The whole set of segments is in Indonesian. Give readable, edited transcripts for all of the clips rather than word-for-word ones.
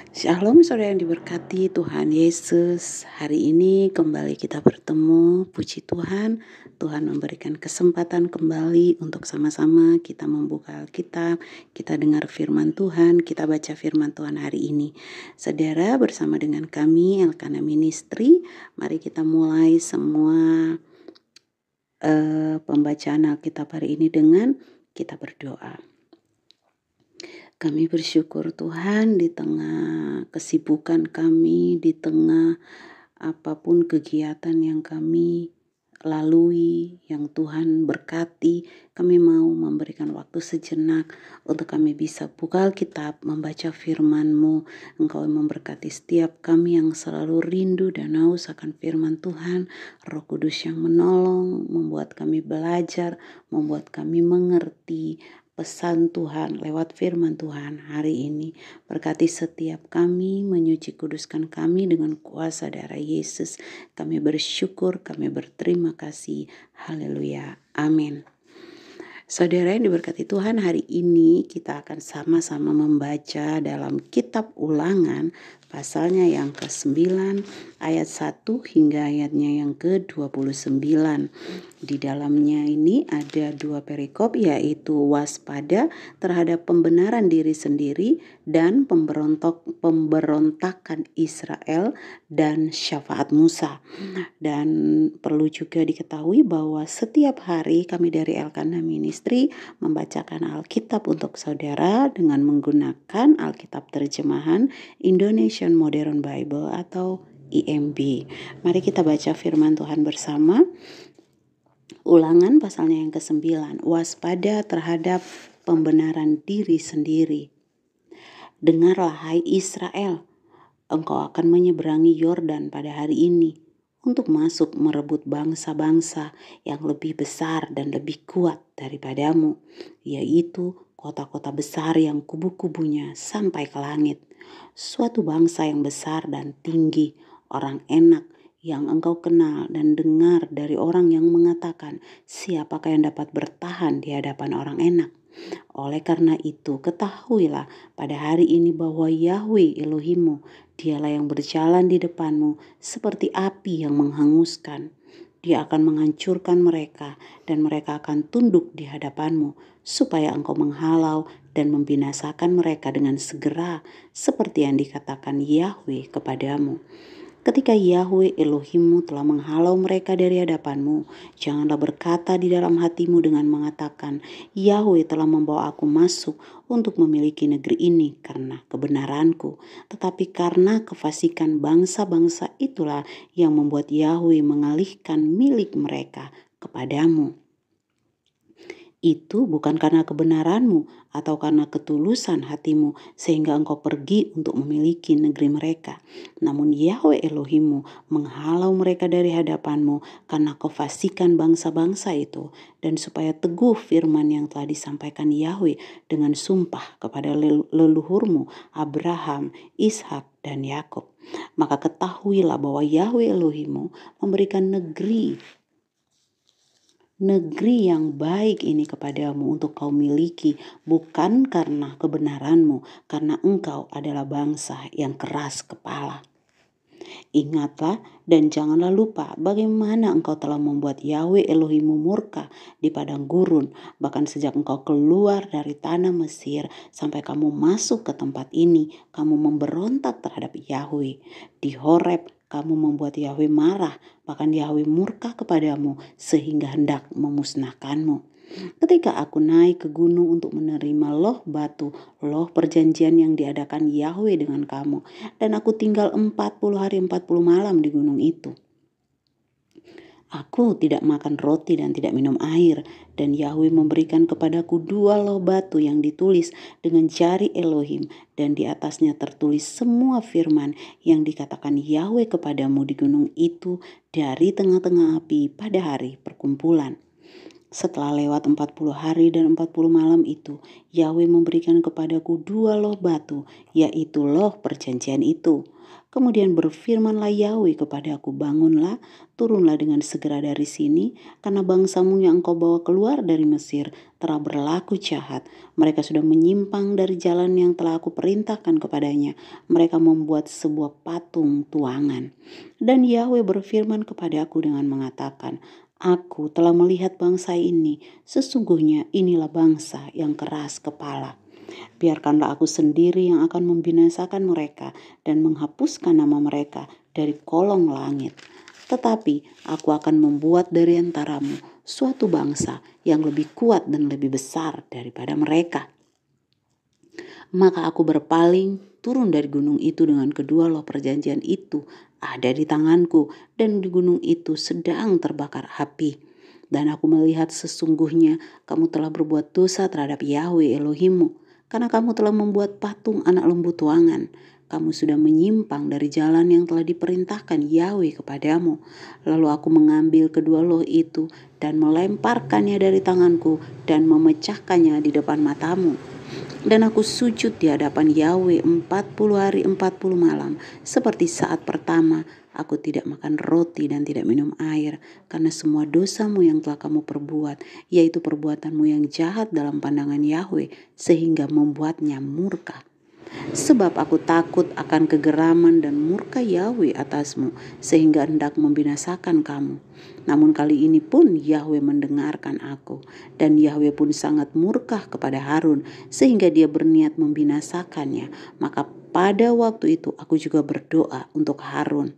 Shalom saudara yang diberkati Tuhan Yesus. Hari ini kembali kita bertemu. Puji Tuhan, Tuhan memberikan kesempatan kembali untuk sama-sama kita membuka Alkitab, kita dengar firman Tuhan, kita baca firman Tuhan hari ini. Saudara, bersama dengan kami Elkana Ministry, mari kita mulai semua pembacaan Alkitab hari ini dengan kita berdoa. Kami bersyukur Tuhan di tengah kesibukan kami, di tengah apapun kegiatan yang kami lalui, yang Tuhan berkati, kami mau memberikan waktu sejenak untuk kami bisa buka Alkitab, membaca firman-Mu. Engkau memberkati setiap kami yang selalu rindu dan haus akan firman Tuhan. Roh Kudus yang menolong, membuat kami belajar, membuat kami mengerti pesan Tuhan lewat firman Tuhan hari ini. Berkati setiap kami, menyuci kuduskan kami dengan kuasa darah Yesus. Kami bersyukur, kami berterima kasih. Haleluya. Amin. Saudara yang diberkati Tuhan, hari ini kita akan sama-sama membaca dalam kitab Ulangan pasalnya yang ke-9 ayat 1 hingga ayatnya yang ke-29. Di dalamnya ini ada dua perikop, yaitu waspada terhadap pembenaran diri sendiri dan pemberontakan Israel dan syafaat Musa. Dan perlu juga diketahui bahwa setiap hari kami dari Elkana Ministry membacakan Alkitab untuk saudara dengan menggunakan Alkitab terjemahan Indonesian Modern Bible atau IMB. Mari kita baca firman Tuhan bersama. Ulangan pasalnya yang ke-9, waspada terhadap pembenaran diri sendiri. Dengarlah hai Israel, engkau akan menyeberangi Yordan pada hari ini untuk masuk merebut bangsa-bangsa yang lebih besar dan lebih kuat daripadamu, yaitu kota-kota besar yang kubu-kubunya sampai ke langit. Suatu bangsa yang besar dan tinggi, orang enak yang engkau kenal dan dengar dari orang yang mengatakan, siapakah yang dapat bertahan di hadapan orang enak? Oleh karena itu, ketahuilah pada hari ini bahwa Yahweh Elohimmu, dialah yang berjalan di depanmu seperti api yang menghanguskan. Dia akan menghancurkan mereka dan mereka akan tunduk di hadapanmu, supaya engkau menghalau dan membinasakan mereka dengan segera, seperti yang dikatakan Yahweh kepadamu. Ketika Yahweh Elohimmu telah menghalau mereka dari hadapanmu, janganlah berkata di dalam hatimu dengan mengatakan, Yahweh telah membawa aku masuk untuk memiliki negeri ini karena kebenaranku. Tetapi karena kefasikan bangsa-bangsa itulah yang membuat Yahweh mengalihkan milik mereka kepadamu. Itu bukan karena kebenaranmu atau karena ketulusan hatimu sehingga engkau pergi untuk memiliki negeri mereka. Namun Yahweh Elohimmu menghalau mereka dari hadapanmu karena kefasikan bangsa-bangsa itu, dan supaya teguh firman yang telah disampaikan Yahweh dengan sumpah kepada leluhurmu Abraham, Ishak, dan Yakub. Maka ketahuilah bahwa Yahweh Elohimmu memberikan negeri yang baik ini kepadamu untuk kau miliki, bukan karena kebenaranmu, karena engkau adalah bangsa yang keras kepala. Ingatlah dan janganlah lupa bagaimana engkau telah membuat Yahweh Elohimmu murka di padang gurun, bahkan sejak engkau keluar dari tanah Mesir sampai kamu masuk ke tempat ini, kamu memberontak terhadap Yahweh. Di Horeb kamu membuat Yahweh marah, bahkan Yahweh murka kepadamu sehingga hendak memusnahkanmu. Ketika aku naik ke gunung untuk menerima loh batu, loh perjanjian yang diadakan Yahweh dengan kamu, dan aku tinggal 40 hari 40 malam di gunung itu. Aku tidak makan roti dan tidak minum air, dan Yahweh memberikan kepadaku 2 loh batu yang ditulis dengan jari Elohim, dan di atasnya tertulis semua firman yang dikatakan Yahweh kepadamu di gunung itu dari tengah-tengah api pada hari perkumpulan. Setelah lewat 40 hari dan 40 malam itu, Yahweh memberikan kepadaku 2 loh batu, yaitu loh perjanjian itu. Kemudian berfirmanlah Yahweh kepadaku, bangunlah, turunlah dengan segera dari sini, karena bangsamu yang engkau bawa keluar dari Mesir telah berlaku jahat. Mereka sudah menyimpang dari jalan yang telah aku perintahkan kepadanya. Mereka membuat sebuah patung tuangan. Dan Yahweh berfirman kepadaku dengan mengatakan, Aku telah melihat bangsa ini, sesungguhnya inilah bangsa yang keras kepala. Biarkanlah aku sendiri yang akan membinasakan mereka dan menghapuskan nama mereka dari kolong langit. Tetapi aku akan membuat dari antaramu suatu bangsa yang lebih kuat dan lebih besar daripada mereka. Maka aku berpaling, turun dari gunung itu dengan kedua loh perjanjian itu ada di tanganku, dan di gunung itu sedang terbakar api. Dan aku melihat sesungguhnya kamu telah berbuat dosa terhadap Yahweh Elohimmu, karena kamu telah membuat patung anak lembu tuangan. Kamu sudah menyimpang dari jalan yang telah diperintahkan Yahweh kepadamu. Lalu aku mengambil kedua loh itu dan melemparkannya dari tanganku dan memecahkannya di depan matamu. Dan aku sujud di hadapan Yahweh 40 hari 40 malam. Seperti saat pertama, aku tidak makan roti dan tidak minum air. Karena semua dosamu yang telah kamu perbuat, yaitu perbuatanmu yang jahat dalam pandangan Yahweh, sehingga membuatnya murka. Sebab aku takut akan kegeraman dan murka Yahweh atasmu, sehingga hendak membinasakan kamu. Namun kali ini pun Yahweh mendengarkan aku, dan Yahweh pun sangat murka kepada Harun, sehingga dia berniat membinasakannya. Maka pada waktu itu aku juga berdoa untuk Harun.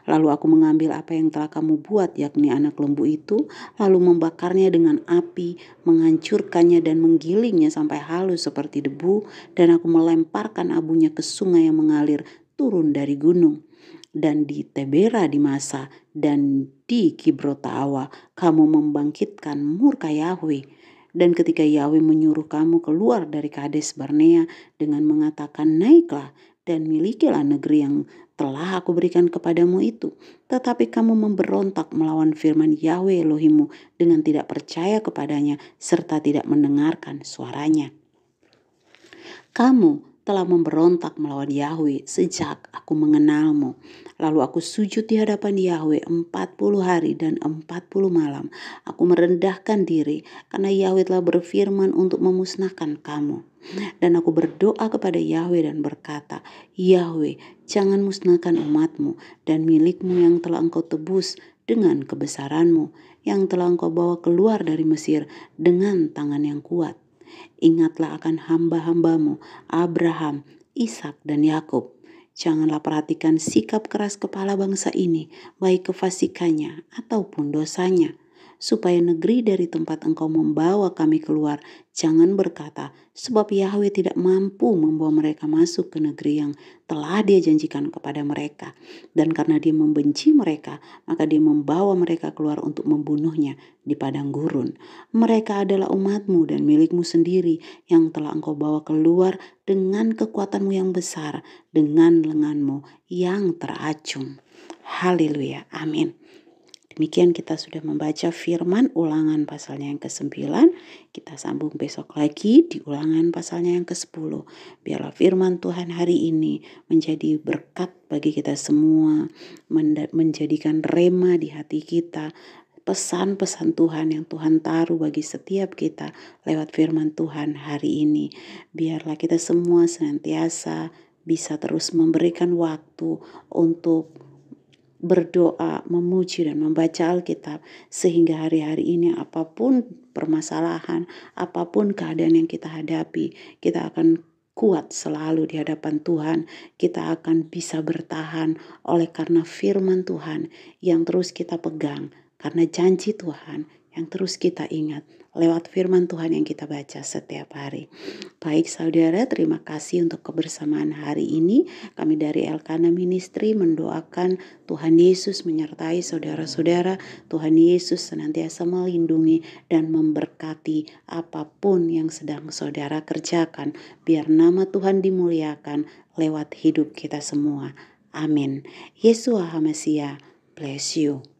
Lalu aku mengambil apa yang telah kamu buat, yakni anak lembu itu, lalu membakarnya dengan api, menghancurkannya dan menggilingnya sampai halus seperti debu, dan aku melemparkan abunya ke sungai yang mengalir turun dari gunung. Dan di Tebera di Masa dan di Kibrotawa kamu membangkitkan murka Yahweh. Dan ketika Yahweh menyuruh kamu keluar dari Kades Barnea dengan mengatakan, naiklah dan milikilah negeri yang telah aku berikan kepadamu itu. Tetapi kamu memberontak melawan firman Yahweh Elohimmu dengan tidak percaya kepadanya serta tidak mendengarkan suaranya. Kamu telah memberontak melawan Yahweh sejak aku mengenalmu. Lalu aku sujud di hadapan Yahweh 40 hari dan 40 malam. Aku merendahkan diri karena Yahweh telah berfirman untuk memusnahkan kamu. Dan aku berdoa kepada Yahweh dan berkata, Yahweh, jangan musnahkan umatmu dan milikmu yang telah engkau tebus dengan kebesaranmu, yang telah engkau bawa keluar dari Mesir dengan tangan yang kuat. Ingatlah akan hamba-hambamu, Abraham, Ishak dan Yakub. Janganlah perhatikan sikap keras kepala bangsa ini, baik kefasikannya ataupun dosanya. Supaya negeri dari tempat engkau membawa kami keluar, jangan berkata, sebab Yahweh tidak mampu membawa mereka masuk ke negeri yang telah dia janjikan kepada mereka. Dan karena dia membenci mereka, maka dia membawa mereka keluar untuk membunuhnya di padang gurun. Mereka adalah umatmu dan milikmu sendiri yang telah engkau bawa keluar dengan kekuatanmu yang besar, dengan lenganmu yang teracung. Haleluya, amin. Demikian kita sudah membaca firman Ulangan pasalnya yang ke-9. Kita sambung besok lagi di Ulangan pasalnya yang ke-10. Biarlah firman Tuhan hari ini menjadi berkat bagi kita semua, menjadikan rema di hati kita, pesan-pesan Tuhan yang Tuhan taruh bagi setiap kita lewat firman Tuhan hari ini. Biarlah kita semua senantiasa bisa terus memberikan waktu untuk berdoa, memuji dan membaca Alkitab, sehingga hari-hari ini apapun permasalahan, apapun keadaan yang kita hadapi, kita akan kuat selalu di hadapan Tuhan. Kita akan bisa bertahan oleh karena firman Tuhan yang terus kita pegang, karena janji Tuhan yang terus kita ingat lewat firman Tuhan yang kita baca setiap hari. Baik saudara, terima kasih untuk kebersamaan hari ini. Kami dari Elkana Ministry mendoakan Tuhan Yesus menyertai saudara-saudara. Tuhan Yesus senantiasa melindungi dan memberkati apapun yang sedang saudara kerjakan. Biar nama Tuhan dimuliakan lewat hidup kita semua. Amin. Yesua HaMasiah, bless you.